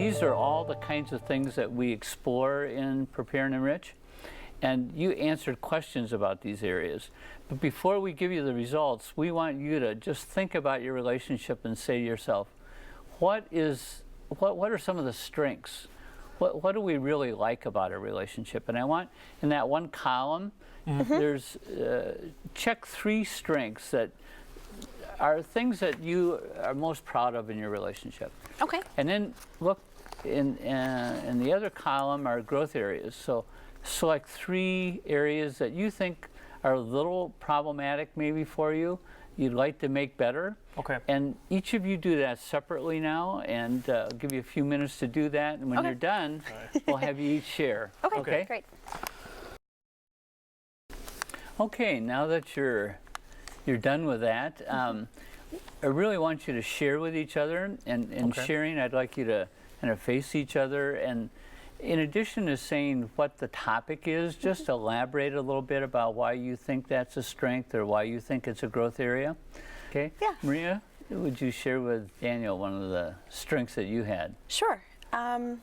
these are all the kinds of things that we explore in Prepare and Enrich. And you answered questions about these areas. But before we give you the results, we want you to just think about your relationship and say to yourself, what are some of the strengths? What do we really like about a relationship? And I want, in that one column, there's check 3 strengths that are things that you are most proud of in your relationship. Okay. And then look in the other column are growth areas. So select 3 areas that you think are a little problematic maybe for you, you'd like to make better. Okay. And each of you do that separately now, and I'll give you a few minutes to do that. And when you're done, we'll have you each share. Okay, great. Okay, now that you're done with that, I really want you to share with each other. And in sharing, I'd like you to kind of face each other. And in addition to saying what the topic is, just elaborate a little bit about why you think that's a strength or why you think it's a growth area. Okay? Yeah. Maria, would you share with Daniel one of the strengths that you had? Sure. I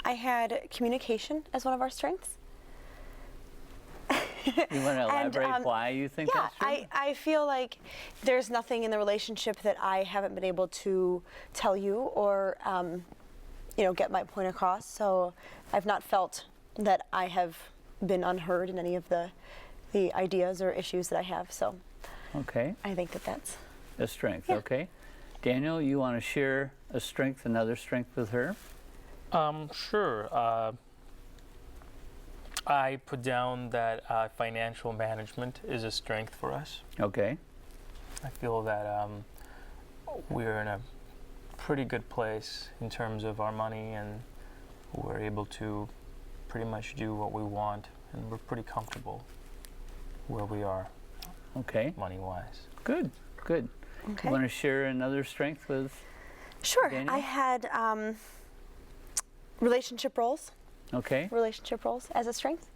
had communication as one of our strengths. You want to elaborate why you think that's true? Yeah, I feel like there's nothing in the relationship that I haven't been able to tell you or get my point across. So I've not felt that I have been unheard in any of the ideas or issues that I have. So okay. I think that's a strength. Yeah. Okay. Daniel, you want to share a strength, another strength with her? Sure. I put down that financial management is a strength for us. Okay. I feel that we're in a pretty good place in terms of our money, and we're able to pretty much do what we want, and we're pretty comfortable where we are. Okay. Money-wise. Good. Good. okay. You want to share another strength with? Sure. Daniel? I had relationship roles. Okay. Relationship roles as a strength.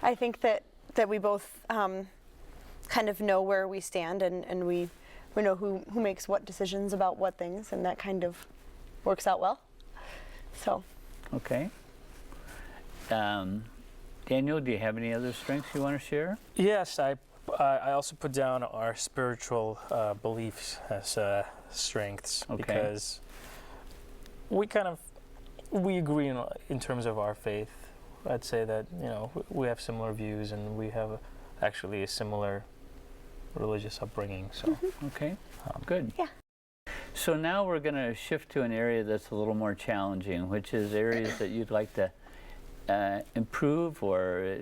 I think that we both kind of know where we stand, and we know who makes what decisions about what things, and that kind of works out well. So. Okay. Daniel, do you have any other strengths you want to share? Yes, I also put down our spiritual beliefs as strengths, because we agree in terms of our faith. I'd say that we have similar views, and we have actually a similar religious upbringing. So okay, good. Yeah. So now we're going to shift to an area that's a little more challenging, which is areas that you'd like to improve, or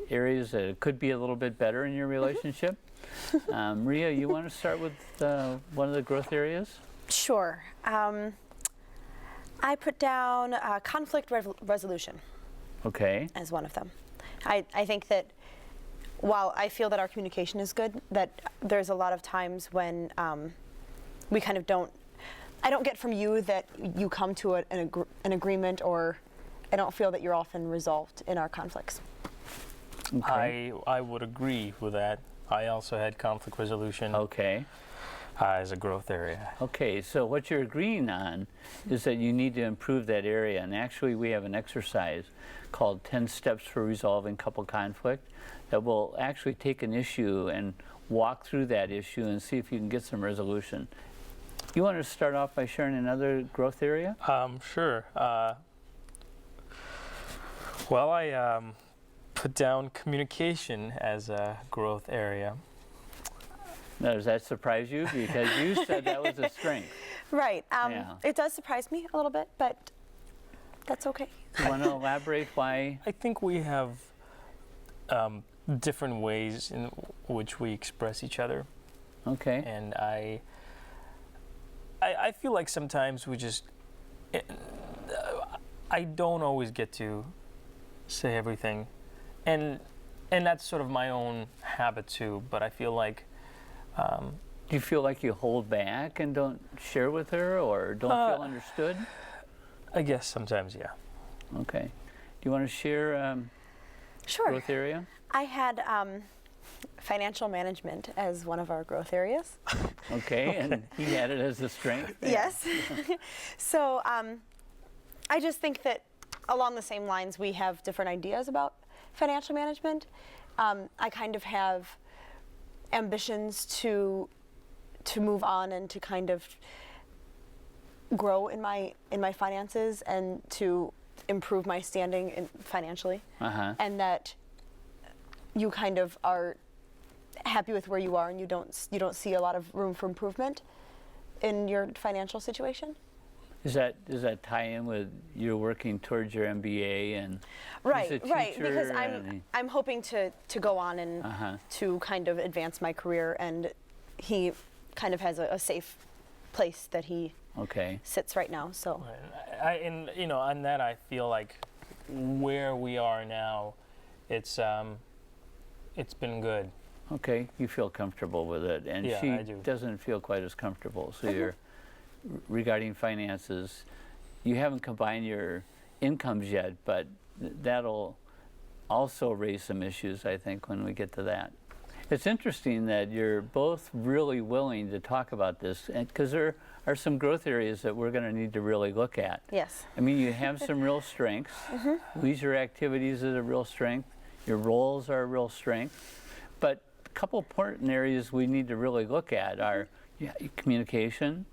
areas that could be a little bit better in your relationship. Maria, you want to start with one of the growth areas? Sure. I put down conflict resolution. Okay. As one of them. I think that while I feel that our communication is good, that there's a lot of times when we kind of I don't get from you that you come to an agreement, or I don't feel that you're often resolved in our conflicts. Okay. I would agree with that. I also had conflict resolution. Okay. As a growth area. Okay, so what you're agreeing on is that you need to improve that area, and actually we have an exercise called 10 Steps for Resolving Couple Conflict that will actually take an issue and walk through that issue and see if you can get some resolution. You want to start off by sharing another growth area? Sure. Well, I put down communication as a growth area. Now, does that surprise you? Because you said that was a strength. Right. Yeah. It does surprise me a little bit, but that's okay. You want to elaborate why? I think we have different ways in which we express each other. Okay. And I feel like sometimes I don't always get to say everything. And that's sort of my own habit too, but I feel like do you feel like you hold back and don't share with her, or don't feel understood? I guess sometimes, yeah. Okay. Do you want to share Sure. growth area? I had financial management as one of our growth areas. Okay, and he had it as a strength. Yes. So I just think that along the same lines, we have different ideas about financial management. I kind of have ambitions to move on and to kind of grow in my finances and to improve my standing financially, and that you kind of are happy with where you are and you don't see a lot of room for improvement in your financial situation. Does that tie in with you're working towards your MBA and Right, he's a right, teacher because and I'm hoping to go on and to kind of advance my career, and he kind of has a safe place that he sits right now. So And you know, on that, I feel like where we are now, it's been good. Okay, you feel comfortable with it, and Yeah, she I do. doesn't feel quite as comfortable. So you're regarding finances, you haven't combined your incomes yet, but that'll also raise some issues, I think, when we get to that. It's interesting that you're both really willing to talk about this, because there are some growth areas that we're going to need to really look at. yes, I mean, you have some real strengths. Leisure activities is a real strength. Your roles are a real strength. But a couple important areas we need to really look at are communication,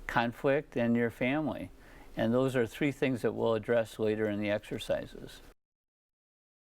conflict, and your family. And those are three things that we'll address later in the exercises.